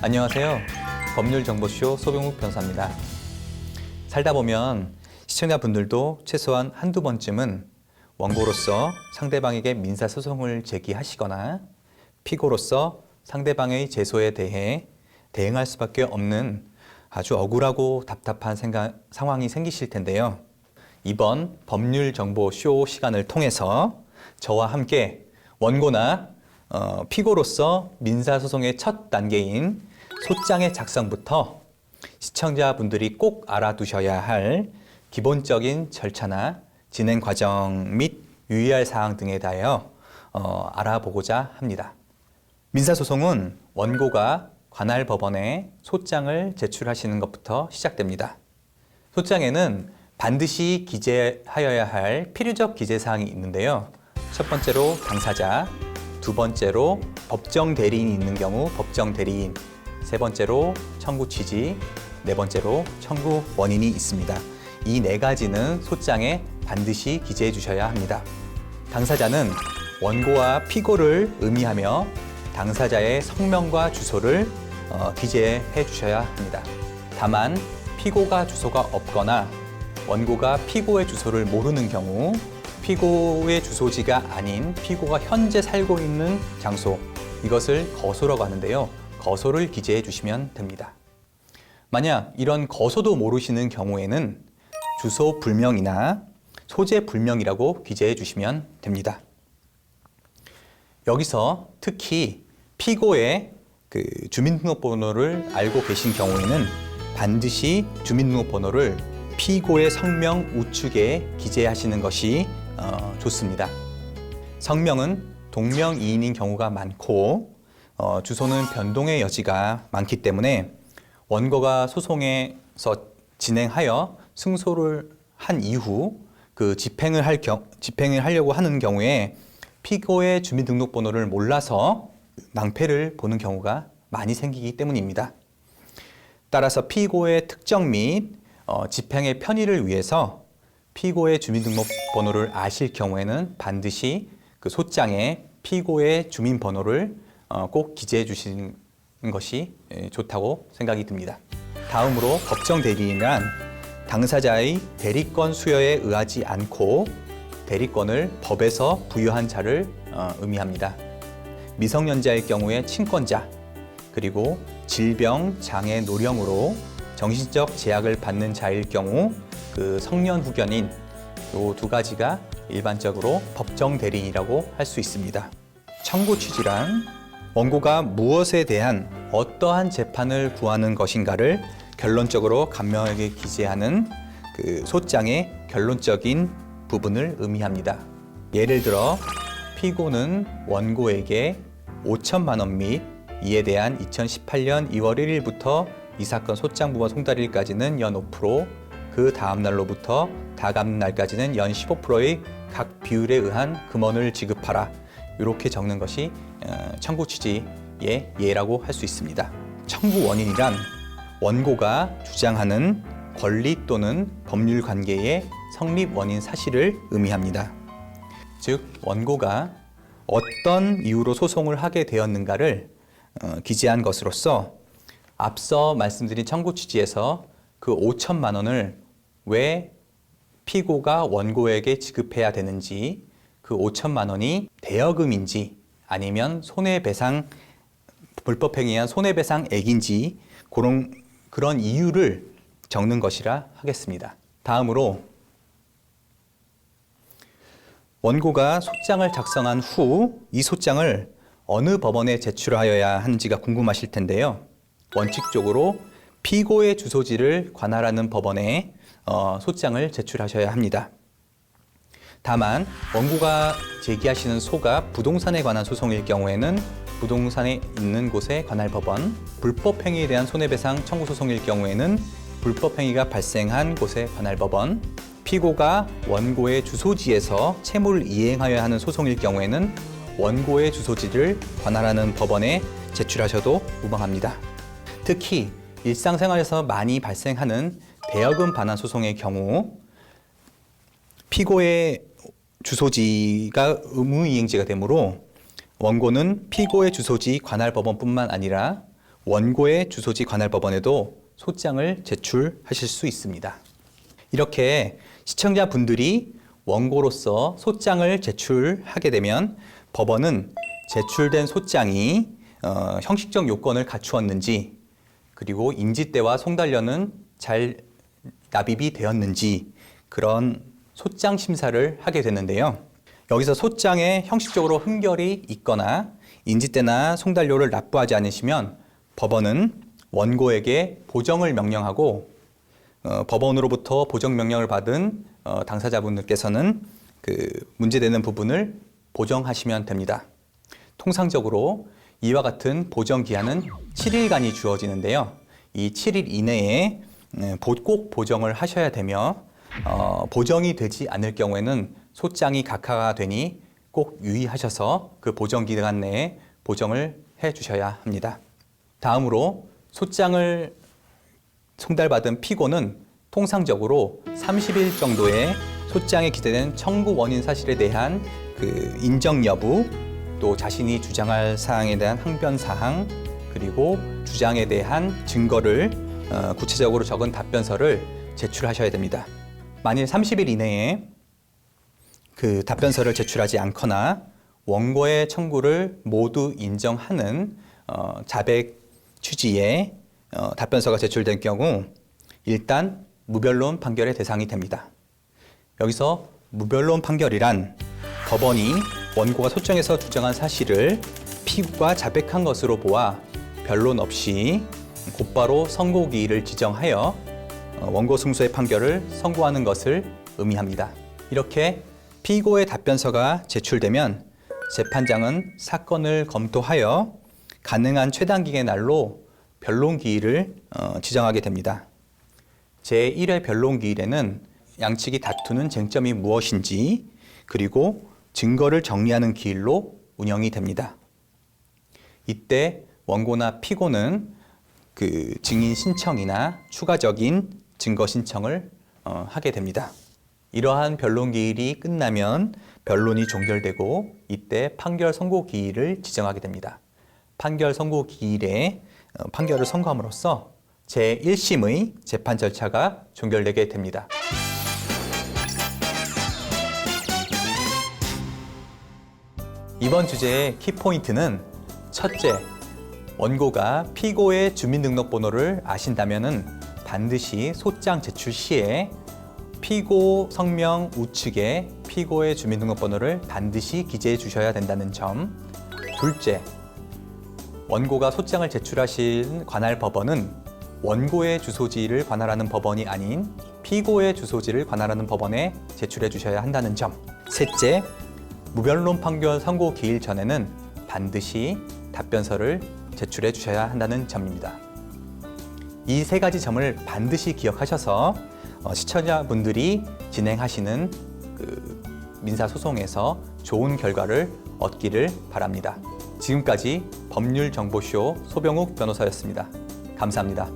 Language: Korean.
안녕하세요. 법률정보쇼 소병욱 변호사입니다. 살다 보면 시청자분들도 최소한 한두 번쯤은 원고로서 상대방에게 민사소송을 제기하시거나 피고로서 상대방의 제소에 대해 대응할 수밖에 없는 아주 억울하고 답답한 상황이 생기실 텐데요. 이번 법률정보쇼 시간을 통해서 저와 함께 원고나 피고로서 민사소송의 첫 단계인 소장의 작성부터 시청자분들이 꼭 알아두셔야 할 기본적인 절차나 진행 과정 및 유의할 사항 등에 대하여 알아보고자 합니다. 민사소송은 원고가 관할 법원에 소장을 제출하시는 것부터 시작됩니다. 소장에는 반드시 기재하여야 할 필요적 기재사항이 있는데요. 첫 번째로 당사자, 두 번째로 법정 대리인이 있는 경우 법정 대리인, 세 번째로 청구 취지, 네 번째로 청구 원인이 있습니다. 이 네 가지는 소장에 반드시 기재해 주셔야 합니다. 당사자는 원고와 피고를 의미하며 당사자의 성명과 주소를 기재해 주셔야 합니다. 다만 피고가 주소가 없거나 원고가 피고의 주소를 모르는 경우 피고의 주소지가 아닌 피고가 현재 살고 있는 장소, 이것을 거소라고 하는데요. 거소를 기재해 주시면 됩니다. 만약 이런 거소도 모르시는 경우에는 주소 불명이나 소재 불명이라고 기재해 주시면 됩니다. 여기서 특히 피고의 주민등록번호를 알고 계신 경우에는 반드시 주민등록번호를 피고의 성명 우측에 기재하시는 것이 좋습니다. 성명은 동명이인인 경우가 많고 주소는 변동의 여지가 많기 때문에 원고가 소송에서 진행하여 승소를 한 이후 집행을 하려고 하는 경우에 피고의 주민등록번호를 몰라서 낭패를 보는 경우가 많이 생기기 때문입니다. 따라서 피고의 특정 및 집행의 편의를 위해서 피고의 주민등록번호를 아실 경우에는 반드시 소장에 피고의 주민번호를 꼭 기재해 주시는 것이 좋다고 생각이 듭니다. 다음으로 법정 대리인은 당사자의 대리권 수여에 의하지 않고 대리권을 법에서 부여한 자를 의미합니다. 미성년자일 경우에 친권자, 그리고 질병, 장애, 노령으로 정신적 제약을 받는 자일 경우 성년 후견인, 이 두 가지가 일반적으로 법정 대리인이라고 할 수 있습니다. 청구 취지란 원고가 무엇에 대한 어떠한 재판을 구하는 것인가를 결론적으로 간명하게 기재하는 소장의 결론적인 부분을 의미합니다. 예를 들어 피고는 원고에게 5천만 원 및 이에 대한 2018년 2월 1일부터 이 사건 소장 부분 송달일까지는 연 5%, 그 다음 날로부터 다가는 날까지는 연 15%의 각 비율에 의한 금원을 지급하라. 이렇게 적는 것이 청구 취지의 예라고 할 수 있습니다. 청구 원인이란 원고가 주장하는 권리 또는 법률 관계의 성립 원인 사실을 의미합니다. 즉, 원고가 어떤 이유로 소송을 하게 되었는가를 기재한 것으로서 앞서 말씀드린 청구 취지에서 5천만 원을 왜 피고가 원고에게 지급해야 되는지, 5천만 원이 대여금인지 아니면 손해배상, 불법행위에 의한 손해배상액인지 그런 이유를 적는 것이라 하겠습니다. 다음으로 원고가 소장을 작성한 후 이 소장을 어느 법원에 제출하여야 하는지가 궁금하실 텐데요. 원칙적으로 피고의 주소지를 관할하는 법원에 소장을 제출하셔야 합니다. 다만 원고가 제기하시는 소가 부동산에 관한 소송일 경우에는 부동산에 있는 곳에 관할 법원, 불법행위에 대한 손해배상 청구 소송일 경우에는 불법행위가 발생한 곳에 관할 법원, 피고가 원고의 주소지에서 채무를 이행하여야 하는 소송일 경우에는 원고의 주소지를 관할하는 법원에 제출하셔도 무방합니다. 특히 일상생활에서 많이 발생하는 대여금 반환 소송의 경우 피고의 주소지가 의무이행지가 되므로 원고는 피고의 주소지 관할 법원뿐만 아니라 원고의 주소지 관할 법원에도 소장을 제출하실 수 있습니다. 이렇게 시청자분들이 원고로서 소장을 제출하게 되면 법원은 제출된 소장이 형식적 요건을 갖추었는지, 그리고 인지대와 송달료는 잘 납입이 되었는지 그런 소장 심사를 하게 되는데요. 여기서 소장에 형식적으로 흠결이 있거나 인지대나 송달료를 납부하지 않으시면 법원은 원고에게 보정을 명령하고, 법원으로부터 보정 명령을 받은 당사자분들께서는 그 문제되는 부분을 보정하시면 됩니다. 통상적으로 이와 같은 보정 기한은 7일간이 주어지는데요. 이 7일 이내에 꼭 보정을 하셔야 되며, 보정이 되지 않을 경우에는 소장이 각하가 되니 꼭 유의하셔서 그 보정 기간 내에 보정을 해 주셔야 합니다. 다음으로 소장을 송달받은 피고는 통상적으로 30일 정도의 소장에 기재된 청구 원인 사실에 대한 그 인정 여부, 또 자신이 주장할 사항에 대한 항변 사항, 그리고 주장에 대한 증거를 구체적으로 적은 답변서를 제출하셔야 됩니다. 만일 30일 이내에 그 답변서를 제출하지 않거나 원고의 청구를 모두 인정하는 자백 취지의 답변서가 제출된 경우 일단 무변론 판결의 대상이 됩니다. 여기서 무변론 판결이란 법원이 원고가 소장에서 주장한 사실을 피고가 자백한 것으로 보아 변론 없이 곧바로 선고기일을 지정하여 원고 승소의 판결을 선고하는 것을 의미합니다. 이렇게 피고의 답변서가 제출되면 재판장은 사건을 검토하여 가능한 최단기의 날로 변론기일을 지정하게 됩니다. 제1회 변론기일에는 양측이 다투는 쟁점이 무엇인지, 그리고 증거를 정리하는 기일로 운영이 됩니다. 이때 원고나 피고는 그 증인 신청이나 추가적인 증거 신청을 하게 됩니다. 이러한 변론 기일이 끝나면 변론이 종결되고 이때 판결 선고 기일을 지정하게 됩니다. 판결 선고 기일에 판결을 선고함으로써 제1심의 재판 절차가 종결되게 됩니다. 이번 주제의 키포인트는 첫째, 원고가 피고의 주민등록번호를 아신다면 반드시 소장 제출 시에 피고 성명 우측에 피고의 주민등록번호를 반드시 기재해 주셔야 된다는 점. 둘째, 원고가 소장을 제출하신 관할 법원은 원고의 주소지를 관할하는 법원이 아닌 피고의 주소지를 관할하는 법원에 제출해 주셔야 한다는 점. 셋째, 무변론 판결 선고 기일 전에는 반드시 답변서를 제출해 주셔야 한다는 점입니다. 이 세 가지 점을 반드시 기억하셔서 시청자분들이 진행하시는 그 민사소송에서 좋은 결과를 얻기를 바랍니다. 지금까지 법률정보쇼 소병욱 변호사였습니다. 감사합니다.